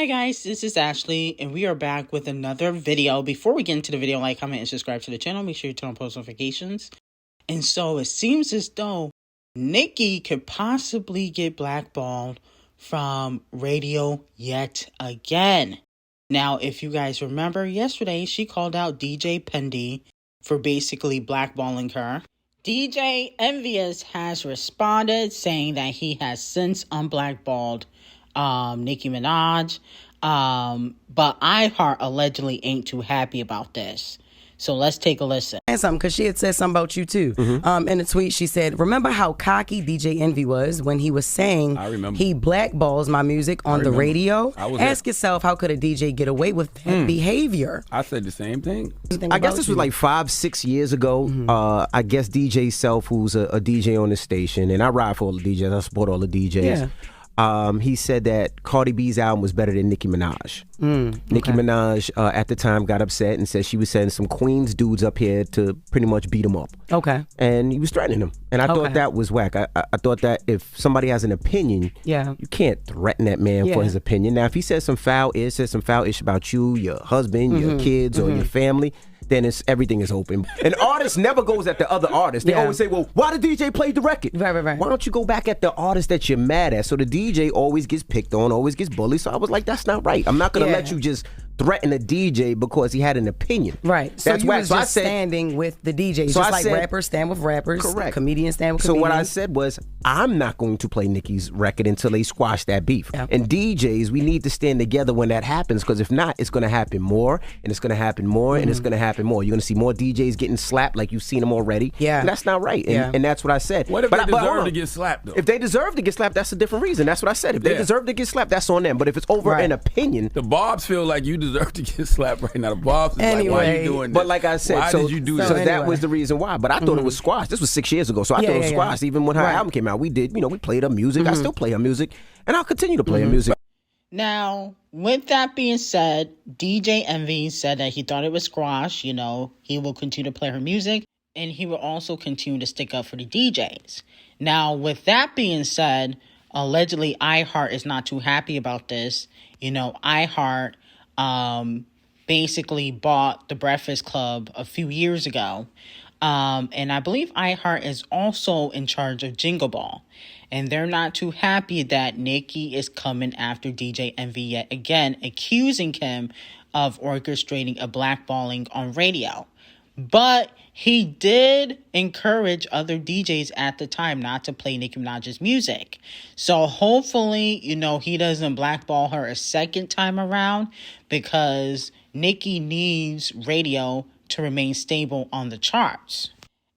guys, this is Ashley, and we are back with another video. Before we get into the video, like, comment, and subscribe to the channel. Make sure you turn on post notifications. And so it seems as though Nicki could possibly get blackballed from radio yet again. Now, if you guys remember, yesterday she called out DJ Pendy for basically blackballing her. DJ Envious has responded saying that he has since unblackballed Nicki Minaj, but iHeart allegedly ain't too happy about this. So let's take a listen. And something, because she had said something about you too. In a tweet, she said, "Remember how cocky DJ Envy was when he was saying he blackballs my music on the radio? Ask yourself, how could a DJ get away with that behavior?" I said the same thing. I guess this was like 5-6 years ago. I guess DJ Self, who's a DJ on the station, and I ride for all the DJs. I support all the DJs. Yeah. He said that Cardi B's album was better than Nicki Minaj. Nicki Minaj at the time got upset and said she was sending some Queens dudes up here to pretty much beat him up. Okay. And he was threatening him. And I thought that was whack. I thought that if somebody has an opinion, you can't threaten that man for his opinion. Now, if he says some foul-ish about you, your husband, your kids, or your family, then everything is open. An artist never goes at the other artist. They always say, well, why the DJ played the record? Right. Why don't you go back at the artist that you're mad at? So the DJ always gets picked on, always gets bullied. So I was like, that's not right. I'm not going to let you just threaten a DJ because he had an opinion. Right. So that's you was just standing with the DJs. So just like rappers stand with rappers. Correct. Comedians stand with comedians. So what I said was, I'm not going to play Nicki's record until they squash that beef. And DJs, we need to stand together when that happens, because if not, it's going to happen more, and it's going to happen more, and it's going to happen more. You're going to see more DJs getting slapped like you've seen them already. And that's not right. And that's what I said. What if they deserve to get slapped, though? If they deserve to get slapped, that's a different reason. That's what I said. If they deserve to get slapped, that's on them. But if it's over an opinion. The Bobs feel like you deserve to get slapped right now. The Bobs is like, why are you doing this? But like I said, why did you do that? So that was the reason why. But I thought it was squashed. This was 6 years ago. So I thought it was squashed. Even when her album came out, we did, we played her music. I still play her music. And I'll continue to play her music. Now, with that being said, DJ Envy said that he thought it was squash. He will continue to play her music, and he will also continue to stick up for the DJs. Now, with that being said, allegedly iHeart is not too happy about this. iHeart basically bought The Breakfast Club a few years ago. And I believe iHeart is also in charge of Jingle Ball. And they're not too happy that Nicki is coming after DJ Envy yet again, accusing him of orchestrating a blackballing on radio. But he did encourage other DJs at the time not to play Nicki Minaj's music. So hopefully, he doesn't blackball her a second time around, because Nicki needs radio to remain stable on the charts.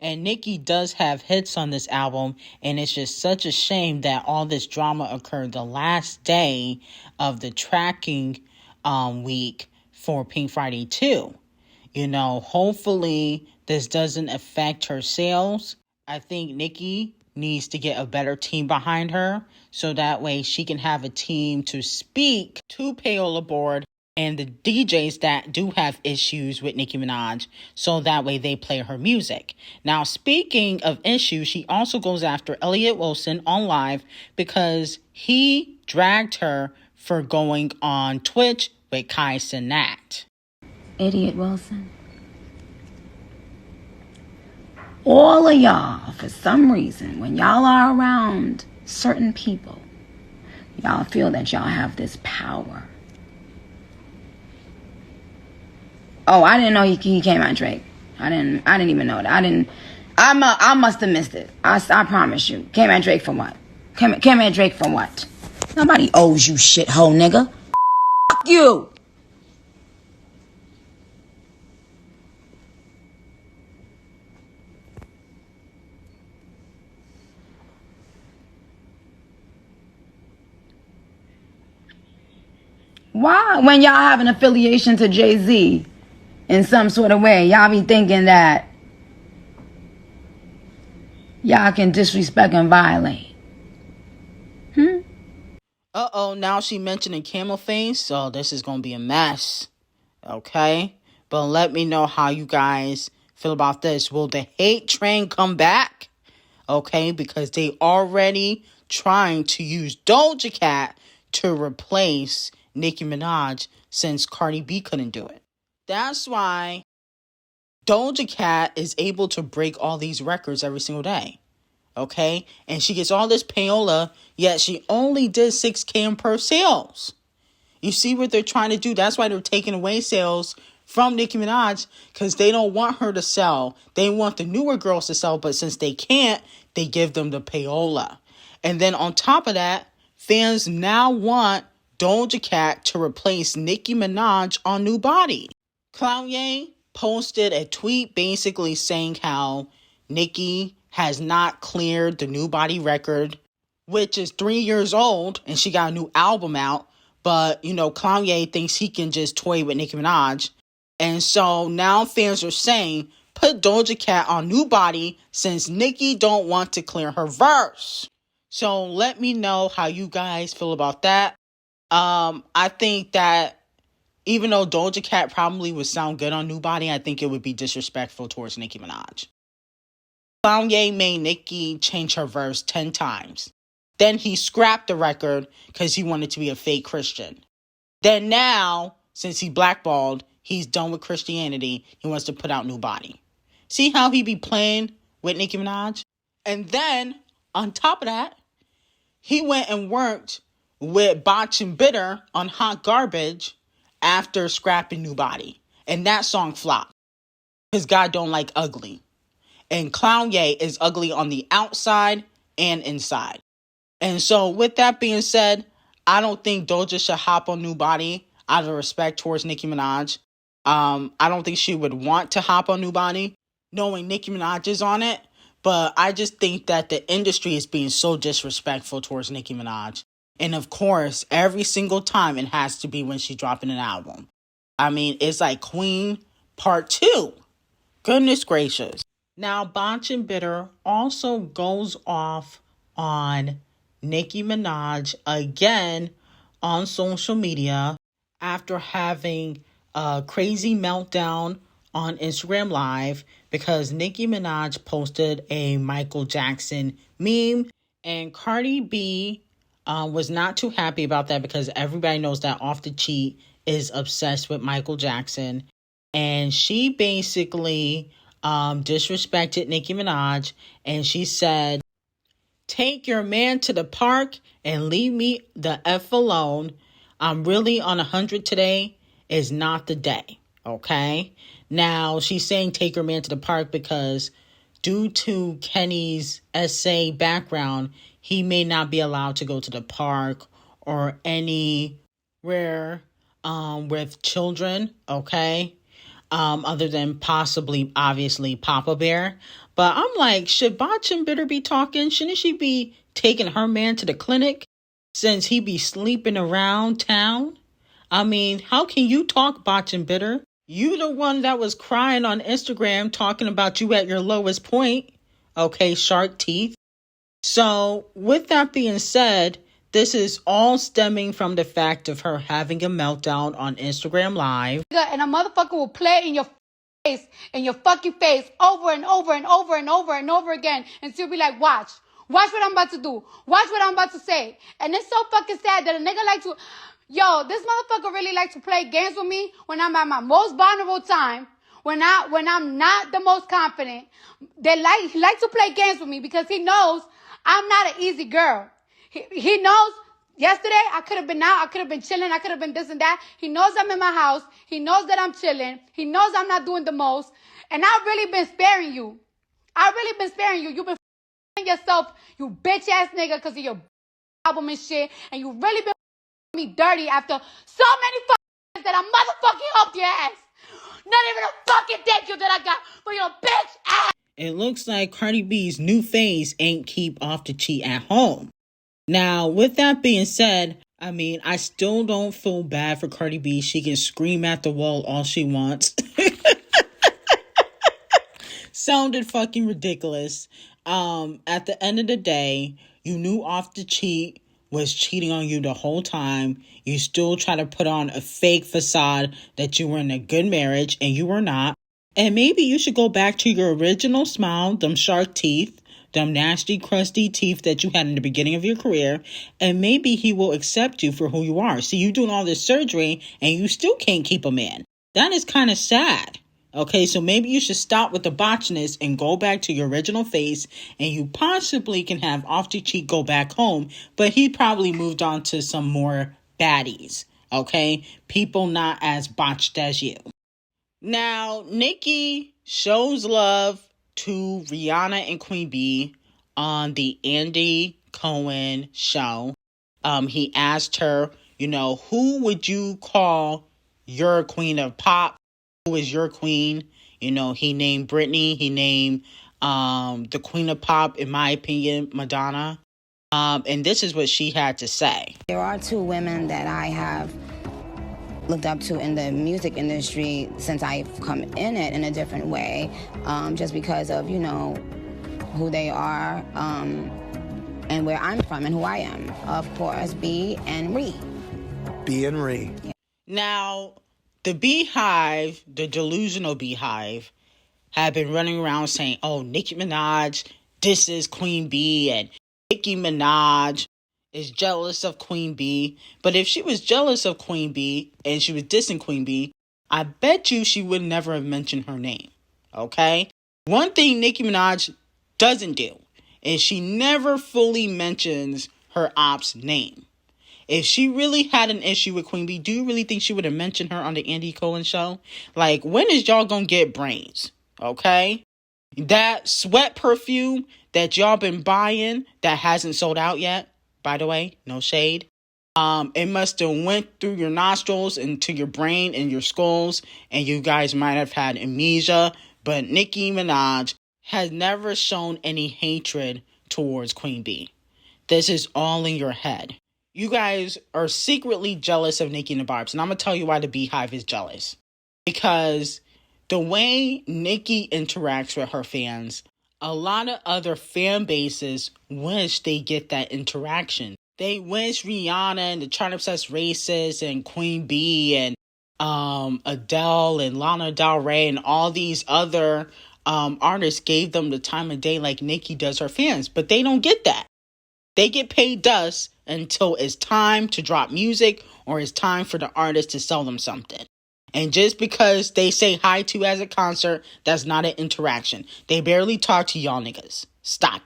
And Nicki does have hits on this album, and it's just such a shame that all this drama occurred the last day of the tracking week for Pink Friday 2. Hopefully this doesn't affect her sales. I think Nicki needs to get a better team behind her, so that way she can have a team to speak to Payola Board and the DJs that do have issues with Nicki Minaj, so that way they play her music. Now, speaking of issues, she also goes after Elliott Wilson on live because he dragged her for going on Twitch with Kai Cenat. Elliott Wilson. All of y'all, for some reason, when y'all are around certain people, y'all feel that y'all have this power. Oh, I didn't know he came at Drake. I didn't even know that. I must have missed it. I promise you. Came at Drake for what? Came at Drake for what? Nobody owes you shit, hoe nigga. Fuck you. Why, when y'all have an affiliation to Jay-Z in some sort of way, y'all be thinking that y'all can disrespect and violate? Now she mentioning Camel Face, so this is gonna be a mess. Okay? But let me know how you guys feel about this. Will the hate train come back? Okay, because they already trying to use Doja Cat to replace Nicki Minaj since Cardi B couldn't do it. That's why Doja Cat is able to break all these records every single day. Okay? And she gets all this payola, yet she only did 6K per sales. You see what they're trying to do? That's why they're taking away sales from Nicki Minaj, because they don't want her to sell. They want the newer girls to sell, but since they can't, they give them the payola. And then on top of that, fans now want Doja Cat to replace Nicki Minaj on New Body. Kanye posted a tweet basically saying how Nicki has not cleared the New Body record, which is 3 years old, and she got a new album out. But, Kanye thinks he can just toy with Nicki Minaj. And so now fans are saying, put Doja Cat on New Body since Nicki don't want to clear her verse. So let me know how you guys feel about that. I think that even though Doja Cat probably would sound good on New Body, I think it would be disrespectful towards Nicki Minaj. Kanye made Nicki change her verse 10 times. Then he scrapped the record because he wanted to be a fake Christian. Then now, since he blackballed, he's done with Christianity. He wants to put out New Body. See how he be playing with Nicki Minaj? And then, on top of that, he went and worked with Botch and Bitter on Hot Garbage after scrapping New Body. And that song flopped. Because God don't like ugly. And Kanye is ugly on the outside and inside. And so with that being said, I don't think Doja should hop on New Body out of respect towards Nicki Minaj. I don't think she would want to hop on New Body knowing Nicki Minaj is on it. But I just think that the industry is being so disrespectful towards Nicki Minaj. And of course, every single time it has to be when she's dropping an album. I mean, it's like Queen Part 2. Goodness gracious. Now, Botch and Bitter also goes off on Nicki Minaj again on social media after having a crazy meltdown on Instagram Live because Nicki Minaj posted a Michael Jackson meme, and Cardi B was not too happy about that because everybody knows that Off the Cheat is obsessed with Michael Jackson, and she basically disrespected Nicki Minaj, and she said, "Take your man to the park and leave me the F alone. I'm really on 100 today. Is not the day." Okay. Now she's saying take her man to the park because due to Kenny's SA background, he may not be allowed to go to the park or anywhere with children. Okay. Other than possibly, obviously, Papa Bear. But I'm like, should Botch and Bitter be talking? Shouldn't she be taking her man to the clinic since he be sleeping around town? I mean, how can you talk, Botch and Bitter? You the one that was crying on Instagram talking about you at your lowest point. Okay, shark teeth. So, with that being said, this is all stemming from the fact of her having a meltdown on Instagram Live. And a motherfucker will play in your face, over and over and over and over and over again. And she'll be like, watch what I'm about to do. Watch what I'm about to say. And it's so fucking sad that a nigga like to, this motherfucker really likes to play games with me when I'm at my most vulnerable time. When I'm not the most confident. He likes to play games with me because he knows I'm not an easy girl. He knows yesterday I could have been out, I could have been chilling, I could have been this and that. He knows I'm in my house. He knows that I'm chilling. He knows I'm not doing the most. And I've really been sparing you. You've been f***ing yourself, you bitch ass nigga, because of your album and shit. And you really been me dirty after so many fucking that I motherfucking helped your ass. Not even a fucking thank you that I got for your bitch ass. It looks like Cardi B's new phase ain't keep Off the Cheat at home. Now, with that being said, I mean, I still don't feel bad for Cardi B. She can scream at the wall all she wants. Sounded fucking ridiculous. At the end of the day, you knew Off the Cheat was cheating on you the whole time. You still try to put on a fake facade that you were in a good marriage, and you were not. And maybe you should go back to your original smile, them shark teeth, them nasty, crusty teeth that you had in the beginning of your career, and maybe he will accept you for who you are. See, you doing all this surgery, and you still can't keep a man. That is kind of sad. Okay, so maybe you should stop with the botchness and go back to your original face, and you possibly can have Off the Cheek go back home, but he probably moved on to some more baddies, okay? People not as botched as you. Now, Nicki shows love to Rihanna and Queen B on the Andy Cohen show. He asked her, who would you call your queen of pop? Who is your queen? He named Britney. He named the queen of pop, in my opinion, Madonna. And this is what she had to say. There are two women that I have looked up to in the music industry since I've come in it in a different way, just because of, who they are and where I'm from and who I am. Of course, B and Ree. B and Ree. Now, the Beehive, the delusional Beehive, have been running around saying, oh, Nicki Minaj, this is Queen B, and Nicki Minaj is jealous of Queen B. But if she was jealous of Queen B and she was dissing Queen B, I bet you she would never have mentioned her name. Okay? One thing Nicki Minaj doesn't do is she never fully mentions her op's name. If she really had an issue with Queen B, do you really think she would have mentioned her on the Andy Cohen show? Like, when is y'all gonna get brains? Okay? That sweat perfume that y'all been buying that hasn't sold out yet, by the way, no shade. It must have went through your nostrils into your brain and your skulls, and you guys might have had amnesia. But Nicki Minaj has never shown any hatred towards Queen B. This is all in your head. You guys are secretly jealous of Nicki and the Barbs, and I'm going to tell you why the Beehive is jealous. Because the way Nicki interacts with her fans, a lot of other fan bases wish they get that interaction. They wish Rihanna and the Chart Obsessed Racists and Queen B and Adele and Lana Del Rey and all these other artists gave them the time of day like Nicki does her fans. But they don't get that. They get paid dust until it's time to drop music or it's time for the artist to sell them something. And just because they say hi to as a concert, that's not an interaction. They barely talk to y'all niggas. Stop.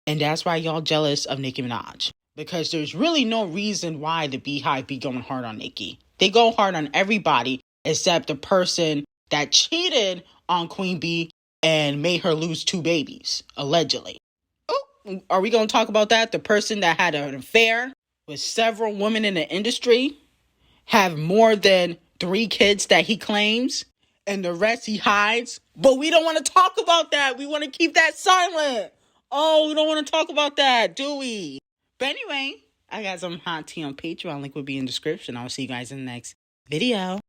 And that's why y'all jealous of Nicki Minaj. Because there's really no reason why the Beehive be going hard on Nicki. They go hard on everybody except the person that cheated on Queen B and made her lose 2 babies, allegedly. Oh, are we going to talk about that? The person that had an affair with several women in the industry, have more than 3 kids that he claims, and the rest he hides. But we don't want to talk about that. We want to keep that silent. Oh, we don't want to talk about that, do we? But anyway, I got some hot tea on Patreon. Link will be in the description. I'll see you guys in the next video.